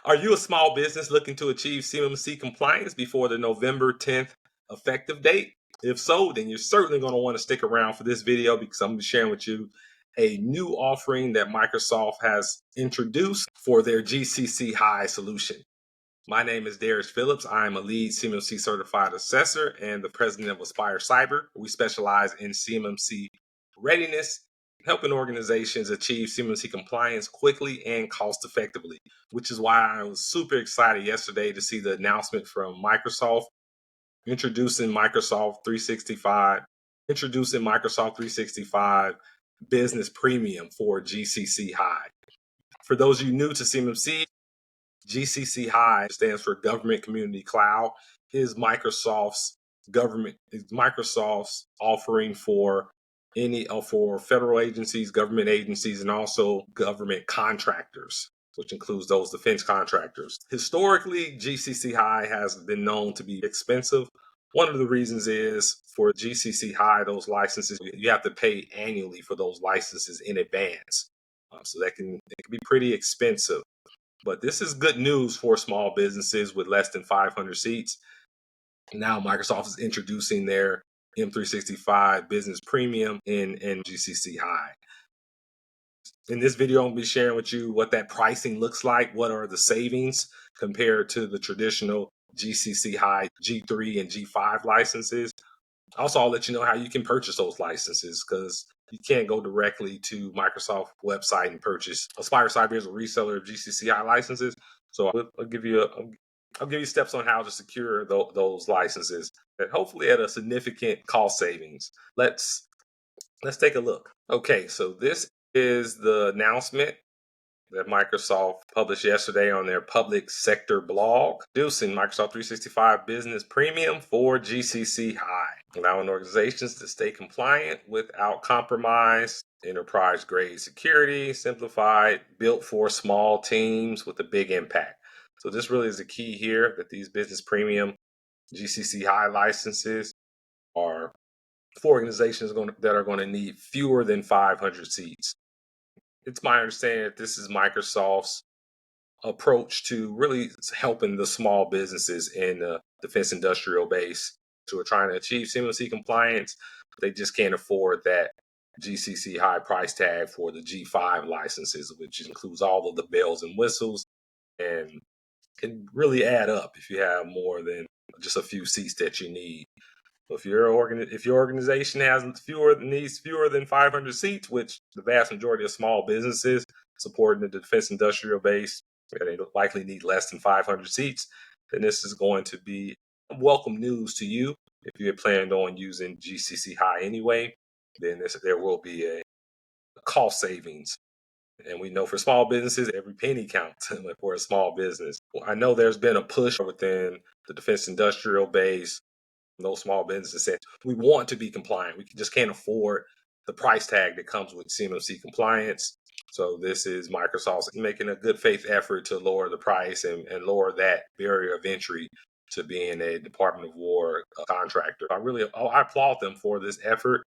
Are you a small business looking to achieve CMMC compliance before the November 10th effective date? If so, then you're certainly going to want to stick around for this video because I'm going to be sharing with you a new offering that Microsoft has introduced for their GCC High solution. My name is dphillips. I am a lead CMMC certified assessor and the president of Aspire Cyber. We specialize in CMMC readiness, helping organizations achieve CMMC compliance quickly and cost effectively, which is why I was super excited yesterday to see the announcement from Microsoft introducing Microsoft 365 Business Premium for GCC High. For those of you new to CMMC, GCC High stands for Government Community Cloud. Is Microsoft's offering for federal agencies, government agencies, and also government contractors, which includes those defense contractors. Historically, GCC High has been known to be expensive. One of the reasons is for GCC High, those licenses, you have to pay annually for those licenses in advance. So it can be pretty expensive. But this is good news for small businesses with less than 500 seats. Now Microsoft is introducing their M365 Business Premium in GCC High. In this video, I'm going to be sharing with you what that pricing looks like. What are the savings compared to the traditional GCC High G3 and G5 licenses? Also, I'll let you know how you can purchase those licenses because you can't go directly to Microsoft website and purchase. Aspire Cyber is a reseller of GCC High licenses. So I'll give you steps on how to secure those licenses and hopefully at a significant cost savings. Let's take a look. Okay, so this is the announcement that Microsoft published yesterday on their public sector blog, introducing Microsoft 365 Business Premium for GCC High, allowing organizations to stay compliant without compromise, enterprise-grade security, simplified, built for small teams with a big impact. So this really is the key here, that these Business Premium GCC High licenses are for organizations that are going to need fewer than 500 seats. It's my understanding that this is Microsoft's approach to really helping the small businesses in the defense industrial base who are trying to achieve CMMC compliance. They just can't afford that GCC High price tag for the G5 licenses, which includes all of the bells and whistles, and can really add up if you have more than just a few seats that you need. If your organization needs fewer than 500 seats, which the vast majority of small businesses supporting the defense industrial base, they likely need less than 500 seats, then this is going to be welcome news to you. If you had planned on using GCC High anyway, then there will be a cost savings. And we know for small businesses, every penny counts for a small business. I know there's been a push within the defense industrial base. Those small businesses said, we want to be compliant. We just can't afford the price tag that comes with CMMC compliance. So this is Microsoft making a good faith effort to lower the price and lower that barrier of entry to being a Department of War contractor. I applaud them for this effort,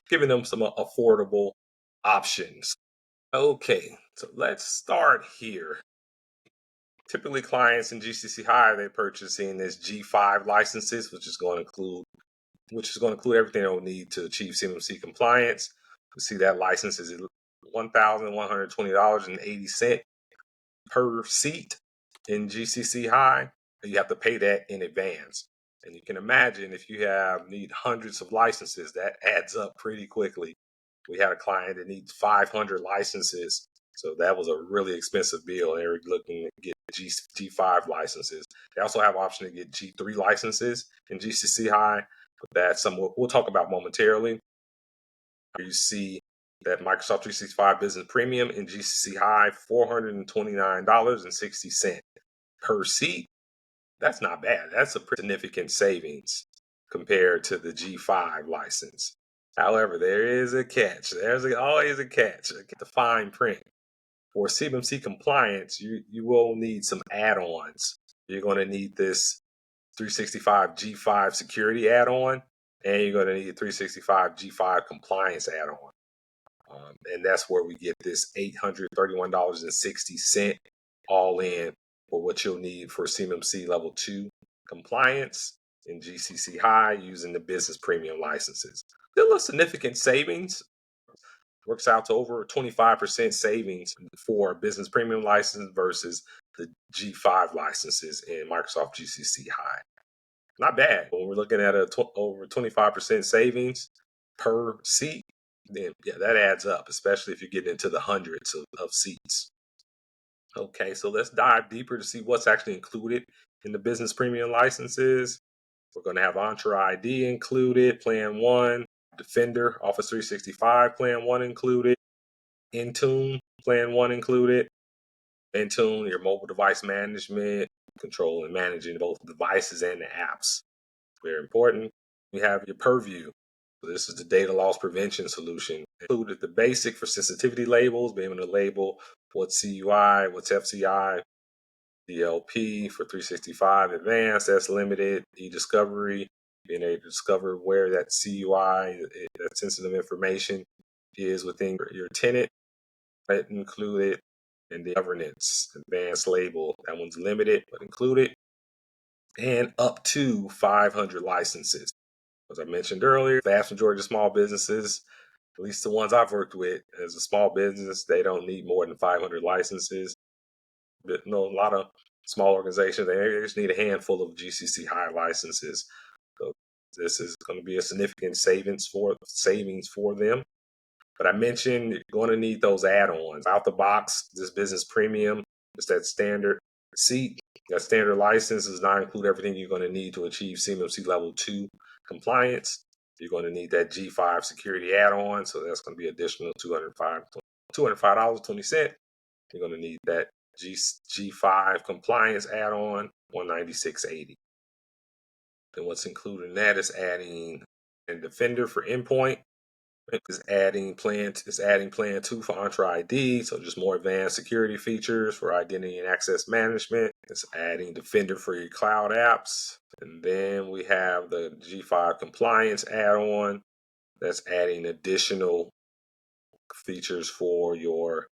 giving them some affordable options. Okay, so let's start here. Typically, clients in GCC High, they're purchasing this G5 licenses, which is going to include everything they'll need to achieve CMMC compliance. We see that license is $1,120.80 per seat in GCC High. You have to pay that in advance. And you can imagine if you need hundreds of licenses, that adds up pretty quickly. We had a client that needs 500 licenses. So that was a really expensive bill. They were looking to get G5 licenses. They also have an option to get G3 licenses in GCC High, but that's something we'll talk about momentarily. You see that Microsoft 365 Business Premium in GCC High, $429.60 per seat. That's not bad. That's a pretty significant savings compared to the G5 license. However, there is a catch. There's always a catch. The fine print. For CMMC compliance, you will need some add-ons. You're going to need this 365 G5 security add-on, and you're going to need a 365 G5 compliance add-on. And that's where we get this $831.60 all in for what you'll need for CMMC Level 2 compliance in GCC High using the business premium licenses. Still a significant savings. Works out to over 25% savings for business premium license versus the G5 licenses in Microsoft GCC High. Not bad. When we're looking at over 25% savings per seat, then yeah, that adds up, especially if you get into the hundreds of seats. Okay, so let's dive deeper to see what's actually included in the business premium licenses. We're going to have Entra ID included, Plan 1, Defender, Office 365, Plan 1 included, Intune, Plan 1 included, Intune, your mobile device management, control and managing both devices and the apps. Very important. We have your Purview. So this is the data loss prevention solution. Included the basic for sensitivity labels, being able to label what's CUI, what's FCI, DLP for 365 Advanced, that's limited, e-discovery, being able to discover where that CUI, that sensitive information is within your tenant, that included, and the governance, advanced label, that one's limited but included, and up to 500 licenses. As I mentioned earlier, the vast majority of small businesses, at least the ones I've worked with as a small business, they don't need more than 500 licenses. But a lot of small organizations, they just need a handful of GCC High licenses. So this is going to be a significant savings for them. But I mentioned you're going to need those add-ons. Out the box, this business premium is that standard seat. That standard license does not include everything you're going to need to achieve CMMC Level 2 compliance. You're going to need that G5 security add-on. So that's going to be additional $205.20. You're going to need that G5 compliance add-on, $196.80. Then what's included in that is adding a Defender for endpoint. It's adding plan 2 for Entra ID, so just more advanced security features for identity and access management. It's adding Defender for your cloud apps. And then we have the G5 compliance add-on that's adding additional features for your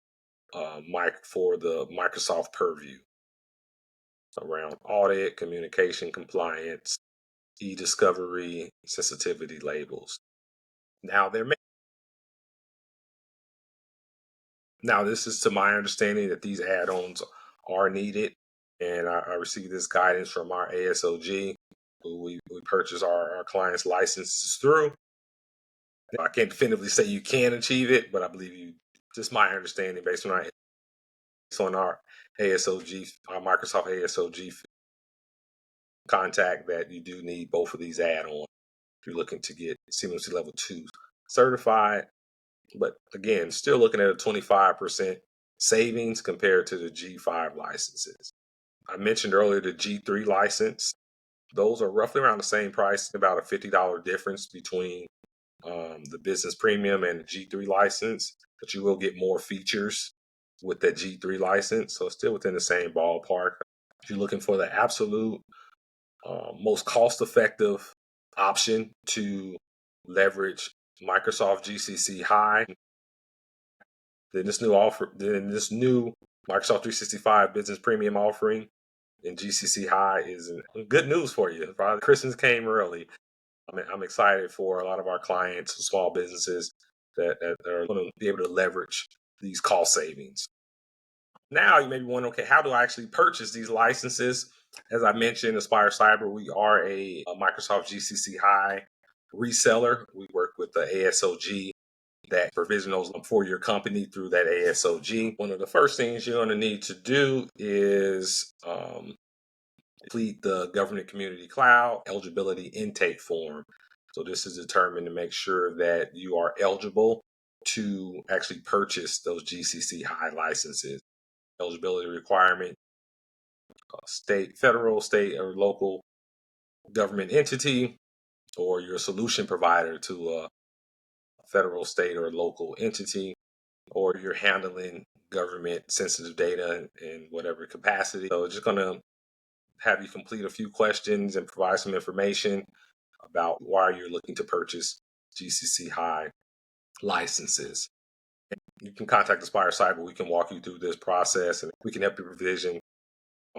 for the Microsoft Purview around audit, communication compliance, e-discovery, sensitivity labels. Now this is to my understanding that these add-ons are needed, and I received this guidance from our ASOG, who we purchase our clients' licenses through. I can't definitively say you can achieve it, but I believe just my understanding based on our ASOG, our Microsoft ASOG contact, that you do need both of these add-ons if you're looking to get CMMC Level 2 certified. But again, still looking at a 25% savings compared to the G5 licenses. I mentioned earlier the G3 license. Those are roughly around the same price, about a $50 difference between the business premium and the G3 license, but you will get more features with that G3 license. So it's still within the same ballpark. If you're looking for the absolute most cost-effective option to leverage Microsoft GCC High, then this new Microsoft 365 Business Premium offering in GCC High is good news for you. Probably Christmas came early. I'm excited for a lot of our clients, small businesses that are going to be able to leverage these cost savings. Now you may be wondering, okay, how do I actually purchase these licenses? As I mentioned, Aspire Cyber, we are a Microsoft GCC High reseller. We work with the ASOG that provisionals for your company through that ASOG. One of the first things you're going to need to do is complete the Government Community Cloud eligibility intake form. So this is determined to make sure that you are eligible to actually purchase those GCC High licenses. Eligibility requirement, federal, state, or local government entity, or your solution provider to a federal, state, or local entity, or you're handling government sensitive data in whatever capacity. So it's just going to have you complete a few questions and provide some information about why you're looking to purchase GCC High licenses. You can contact Aspire Cyber. We can walk you through this process, and we can help you provision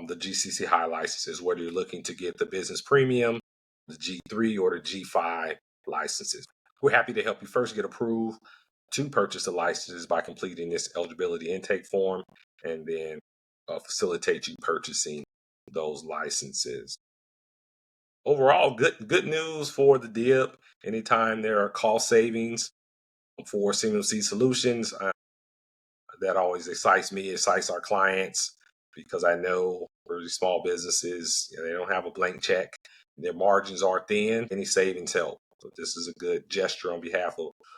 the GCC High licenses, whether you're looking to get the business premium, the G3, or the G5 licenses. We're happy to help you first get approved to purchase the licenses by completing this eligibility intake form, and then facilitate you purchasing those licenses. Overall, good news for the DIP. Anytime there are cost savings for CMMC solutions, that always excites me, excites our clients, because I know for these small businesses, they don't have a blank check. Their margins are thin. Any savings help. So this is a good gesture on behalf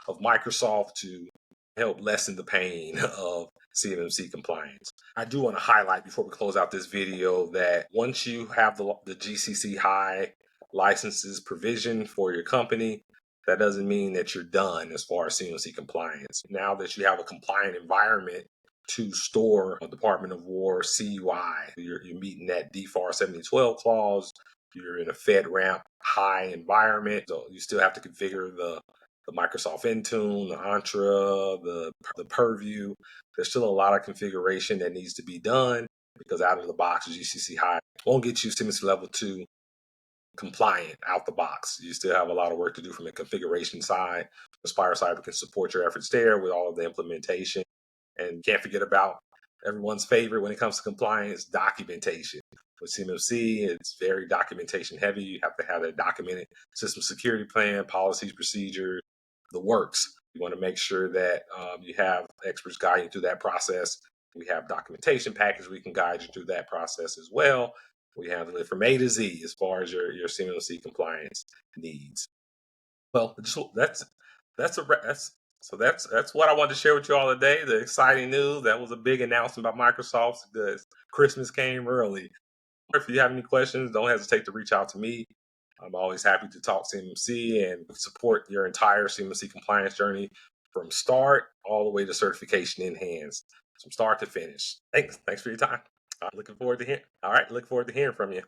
of Microsoft to help lessen the pain of CMMC compliance. I do want to highlight before we close out this video that once you have the GCC High licenses provision for your company, that doesn't mean that you're done as far as CMMC compliance. Now that you have a compliant environment to store a Department of War CUI, you're meeting that DFAR 7012 clause, you're in a FedRAMP high environment, so you still have to configure the Microsoft Intune, the Entra, the Purview. There's still a lot of configuration that needs to be done, because out of the box, GCC High won't get you CMMC level 2 compliant out the box. You still have a lot of work to do from the configuration side. Aspire Cyber can support your efforts there with all of the implementation. And can't forget about everyone's favorite when it comes to compliance, documentation. With CMMC, it's very documentation heavy. You have to have a documented system security plan, policies, procedures, the works. You want to make sure that you have experts guiding you through that process. We have documentation package. We can guide you through that process as well. We handle it from A to Z as far as your CMMC compliance needs. Well, that's what I wanted to share with you all today. The exciting news. That was a big announcement by Microsoft. Christmas came early. If you have any questions, don't hesitate to reach out to me. I'm always happy to talk CMMC and support your entire CMMC compliance journey from start all the way to certification in hands, from start to finish. Thanks for your time. Looking forward to hearing from you.